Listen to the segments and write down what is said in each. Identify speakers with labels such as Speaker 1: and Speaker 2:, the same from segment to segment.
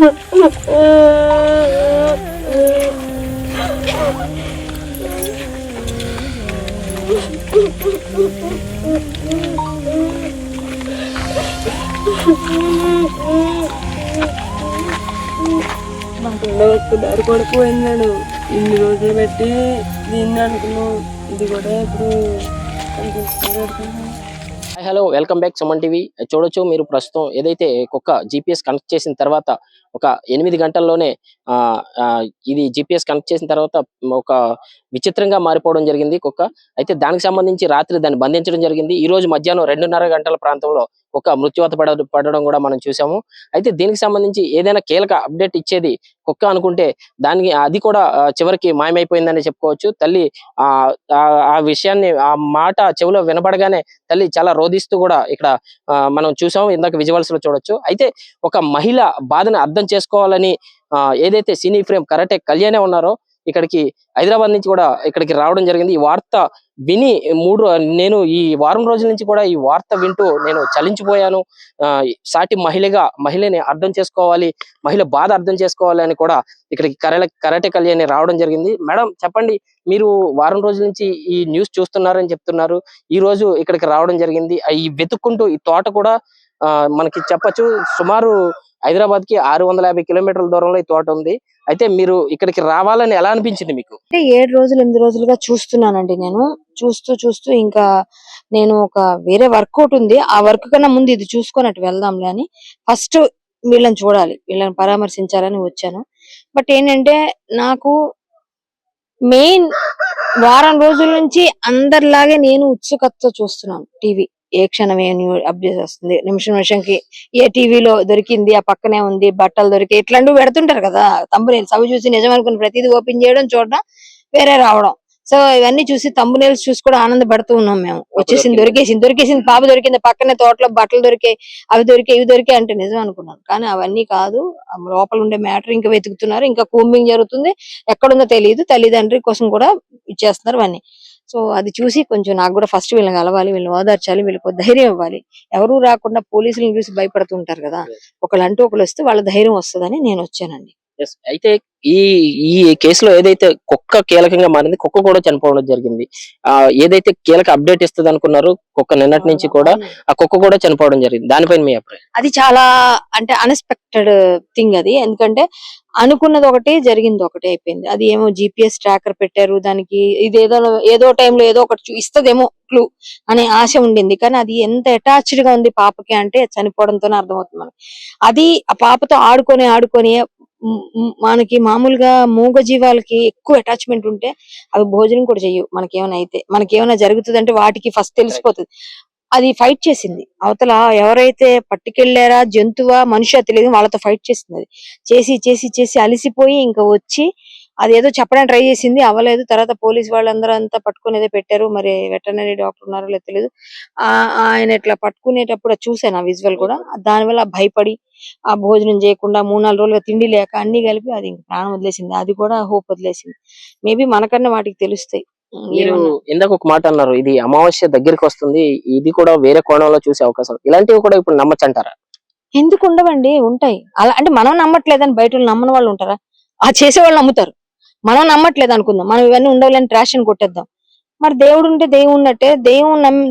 Speaker 1: మా పిల్ల ఒక్కదారి కొడుకు పోయినాడు. ఇన్ని రోజులు పెట్టి దీన్ని అనుకున్నాం. ఇది కూడా ఇప్పుడు
Speaker 2: hello, welcome back Suman TV. చూడొచ్చు మీరు ప్రస్తుతం ఏదైతే కుక్క జిపిఎస్ కనెక్ట్ చేసిన తర్వాత ఒక 8 గంటల్లోనే ఇది జిపిఎస్ కనెక్ట్ చేసిన తర్వాత ఒక విచిత్రంగా మారిపోవడం జరిగింది కుక్క. అయితే దానికి సంబంధించి రాత్రి దాన్ని బంధించడం జరిగింది. ఈ రోజు మధ్యాహ్నం 2:30 గంటల ప్రాంతంలో ఒక మృత్యువాత పడడం కూడా మనం చూసాము. అయితే దీనికి సంబంధించి ఏదైనా కీలక అప్డేట్ ఇచ్చేది కుక్క అనుకుంటే దానికి అది కూడా చివరికి మాయమైపోయిందని చెప్పుకోవచ్చు. తల్లి ఆ విషయాన్ని ఆ మాట చెవిలో వినపడగానే తల్లి చాలా రోధిస్తూ కూడా ఇక్కడ మనం చూసాము. ఇందాక విజువల్స్ లో చూడొచ్చు. అయితే ఒక మహిళ బాధను అర్థం చేసుకోవాలని ఏదైతే సినీ ఫ్రేమ్ కరాటే కళ్యాణే ఉన్నారో ఇక్కడికి హైదరాబాద్ నుంచి కూడా ఇక్కడికి రావడం జరిగింది. ఈ వార్త విని నేను ఈ వారం రోజుల నుంచి కూడా ఈ వార్త వింటూ నేను చలించిపోయాను. సాటి మహిళని అర్థం చేసుకోవాలి, మహిళ బాధ అర్థం చేసుకోవాలి అని కూడా ఇక్కడికి కరాటే కళ్యాణి రావడం జరిగింది. మేడం చెప్పండి, మీరు వారం రోజుల నుంచి ఈ న్యూస్ చూస్తున్నారని చెప్తున్నారు. ఈ రోజు ఇక్కడికి రావడం జరిగింది. ఈ వెతుక్కుంటూ ఈ తోట కూడా మనకి చెప్పచ్చు సుమారు హైదరాబాద్ కి 650 కిలోమీటర్ల దూరంలో ఈ తోట ఉంది. అయితే మీరు ఇక్కడికి రావాలని ఎలా అనిపించింది మీకు?
Speaker 3: అంటే 7 రోజులు 8 రోజులుగా చూస్తున్నానండి. నేను చూస్తూ ఇంకా నేను ఒక వేరే వర్కౌట్ ఉంది. ఆ వర్క్ కన్నా ముందు ఇది చూసుకొని అటు వెళ్దాంలే అని ఫస్ట్ వీళ్ళని చూడాలి, వీళ్ళని పరామర్శించాలని వచ్చాను. బట్ ఏంటంటే నాకు మెయిన్ వారం రోజుల నుంచి అందరిలాగే నేను ఉత్సుకతతో చూస్తున్నాను టీవీ. ఏ క్షణం ఏ అప్డేట్ వస్తుంది, నిమిషంకి ఏ టీవీలో దొరికింది, ఆ పక్కనే ఉంది, బట్టలు దొరికి ఇట్లాంటివి పెడుతుంటారు కదా తంబునేల్స్. అవి చూసి నిజం అనుకుని ప్రతిదీ ఓపెన్ చేయడం, చూడడం, వేరే రావడం. సో ఇవన్నీ చూసి తంబునేల్స్ చూసి కూడా ఆనందపడుతూ ఉన్నాం మేము. వచ్చేసింది, దొరికేసింది, పాప దొరికింది, పక్కనే తోటలో బట్టలు దొరికాయి, ఇవి దొరికాయి అంటే నిజం అనుకున్నాను. కానీ అవన్నీ కాదు. లోపల ఉండే మ్యాటర్ ఇంకా వెతుకుతున్నారు, ఇంకా కూంబింగ్ జరుగుతుంది. ఎక్కడుందో తెలియదు. తల్లిదండ్రి కోసం కూడా ఇచ్చేస్తున్నారు అవన్నీ. సో అది చూసి కొంచెం నాకు కూడా ఫస్ట్ వీళ్ళని కలవాలి, వీళ్ళని ఓదార్చాలి, వీళ్ళకి ధైర్యం ఇవ్వాలి. ఎవరు రాకుండా పోలీసులను చూసి భయపడుతుంటారు కదా, ఒకళ్ళు వస్తే వాళ్ళ ధైర్యం వస్తుందని నేను వచ్చానండి.
Speaker 2: అయితే ఈ కేసులో ఏదైతే కుక్క కీలకంగా మారింది, కుక్క కూడా చనిపోవడం జరిగింది. ఏదైతే కీలక అప్డేట్ ఇస్తుంది అనుకున్నారు కుక్క, నిన్నటి నుంచి కూడా ఆ కుక్క కూడా చనిపోవడం జరిగింది. దానిపైన మీ అభిప్రాయం?
Speaker 3: అది చాలా అంటే అన్ఎక్స్పెక్టెడ్ థింగ్ అది. ఎందుకంటే అనుకున్నది ఒకటి, జరిగింది ఒకటి అయిపోయింది. అది ఏమో జిపిఎస్ ట్రాకర్ పెట్టారు దానికి, ఇది ఏదో టైంలో ఏదో ఒకటి ఇస్తదేమో క్లూ అనే ఆశ ఉండింది. కానీ అది ఎంత అటాచ్డ్ గా ఉంది పాపకి అంటే చనిపోవడంతోనే అర్థమవుతుంది మనకి. అది ఆ పాపతో ఆడుకొని మనకి మామూలుగా మూగ జీవాలకి ఎక్కువ అటాచ్మెంట్ ఉంటే అవి భోజనం కూడా చెయ్యవు. మనకేమైనా జరుగుతుంది అంటే వాటికి ఫస్ట్ తెలిసిపోతుంది. అది ఫైట్ చేసింది. అవతల ఎవరైతే పట్టుకెళ్లారా, జంతువా మనిషి తెలియదు, వాళ్ళతో ఫైట్ చేసింది. అది చేసి అలిసిపోయి ఇంకా వచ్చి అదేదో చెప్పడానికి ట్రై చేసింది, అవ్వలేదు. తర్వాత పోలీస్ వాళ్ళందరూ అంతా పట్టుకుని ఏదో పెట్టారు. మరి వెటర్నరీ డాక్టర్ ఉన్నారో లేదో తెలియదు. ఆయన ఇట్లా పట్టుకునేటప్పుడు చూసాను ఆ విజువల్ కూడా. దానివల్ల భయపడి ఆ భోజనం చేయకుండా 3-4 రోజులుగా తిండి లేక అన్ని కలిపి అది ప్రాణం వదిలేసింది. అది కూడా హోప్ వదిలేసింది. మేబీ మనకన్నా వాటికి తెలుస్తాయి.
Speaker 2: మీరు ఇందాక ఒక మాట అన్నారు, ఇది అమావాస్య దగ్గరికి వస్తుంది, ఇది కూడా వేరే కోణంలో చూసే అవకాశం, ఇలాంటివి కూడా ఇప్పుడు నమ్మచ్చు అంటారా?
Speaker 3: ఎందుకు ఉండవండి, ఉంటాయి. అలా అంటే మనం నమ్మట్లేదని బయట నమ్మని వాళ్ళు ఉంటారా? ఆ చేసే వాళ్ళు నమ్ముతారు. మనం నమ్మట్లేదు అనుకుందాం, మనం ఇవన్నీ ఉండవులని ట్రాషన్ కొట్టేద్దాం. మరి దేవుడు ఉంటే దెయ్యం ఉన్నట్టే, దెయ్యం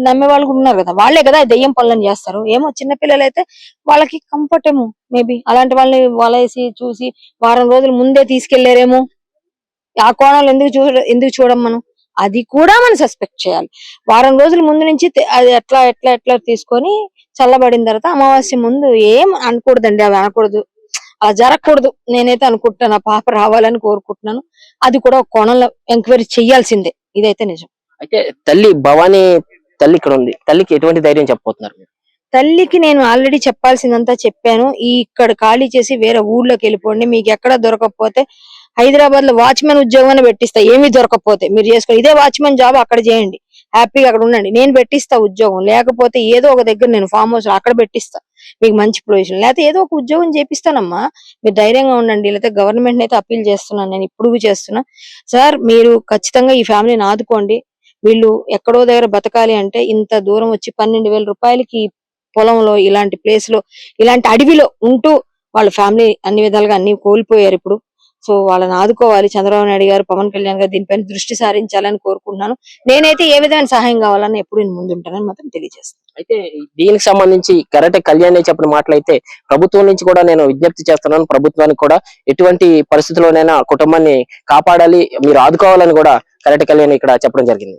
Speaker 3: నమ్మే వాళ్ళు కూడా ఉన్నారు కదా, వాళ్లే కదా దెయ్యం పనులను చేస్తారు. ఏమో చిన్నపిల్లలు అయితే వాళ్ళకి కంఫర్ట్ ఏమో, మేబీ అలాంటి వాళ్ళని వలేసి చూసి వారం రోజుల ముందే తీసుకెళ్లారేమో. ఆ కోణాలు ఎందుకు చూడం మనం? అది కూడా మనం సస్పెక్ట్ చేయాలి. వారం రోజుల ముందు నుంచి అది ఎట్లా తీసుకొని చల్లబడిన తర్వాత అమావాస్య ముందు ఏం అనకూడదండి, అవి అనకూడదు, అలా జరగకూడదు. నేనైతే అనుకుంటున్నాను, ఆ పాప రావాలని కోరుకుంటున్నాను. అది కూడా ఒక కోణంలో ఎంక్వైరీ చెయ్యాల్సిందే, ఇదైతే నిజం.
Speaker 2: అయితే భవానీ తల్లి ఇక్కడ ఉంది, తల్లికి ఎటువంటి ధైర్యం చెప్పబోతున్నారు?
Speaker 3: తల్లికి నేను ఆల్రెడీ చెప్పాల్సిందంతా చెప్పాను. ఇక్కడ ఖాళీ చేసి వేరే ఊర్లోకి వెళ్ళిపోండి, మీకు ఎక్కడ దొరకకపోతే హైదరాబాద్ లో వాచ్మెన్ ఉద్యోగాన్ని పెట్టిస్తా, ఏమీ దొరకకపోతే మీరు చేసుకోండి, ఇదే వాచ్మెన్ జాబ్ అక్కడ చేయండి, హ్యాపీగా అక్కడ ఉండండి, నేను పెట్టిస్తా ఉద్యోగం. లేకపోతే ఏదో ఒక దగ్గర నేను ఫామ్ హౌస్ అక్కడ పెట్టిస్తా మీకు మంచి పొజిషన్, లేకపోతే ఏదో ఒక ఉద్యోగం చేపిస్తానమ్మా, మీరు ధైర్యంగా ఉండండి. లేకపోతే గవర్నమెంట్ అయితే అప్పీల్ చేస్తున్నాను, నేను ఇప్పుడు చేస్తున్నా. సార్ మీరు ఖచ్చితంగా ఈ ఫ్యామిలీని ఆదుకోండి. వీళ్ళు ఎక్కడో దగ్గర బతకాలి అంటే ఇంత దూరం వచ్చి 12,000 రూపాయలకి పొలంలో, ఇలాంటి ప్లేస్ లో, ఇలాంటి అడవిలో ఉంటూ వాళ్ళ ఫ్యామిలీ అన్ని విధాలుగా అన్ని కోల్పోయారు ఇప్పుడు. సో వాళ్ళని ఆదుకోవాలి చంద్రబాబు నాయుడు గారు, పవన్ కళ్యాణ్ గారు దీనిపైన దృష్టి సారించాలని కోరుకుంటున్నాను. నేనైతే ఏ విధమైన సహాయం కావాలని ఎప్పుడు నేను ముందుంటానని మాత్రం తెలియజేస్తాను.
Speaker 2: అయితే దీనికి సంబంధించి కరెక్ట్ కళ్యాణ్ చెప్పిన మాటలైతే ప్రభుత్వం నుంచి కూడా నేను విజ్ఞప్తి చేస్తున్నాను. ప్రభుత్వానికి కూడా ఎటువంటి పరిస్థితుల్లోనైనా కుటుంబాన్ని కాపాడాలి, మీరు ఆదుకోవాలని కూడా కరెక్ట్ కళ్యాణ్ ఇక్కడ చెప్పడం జరిగింది.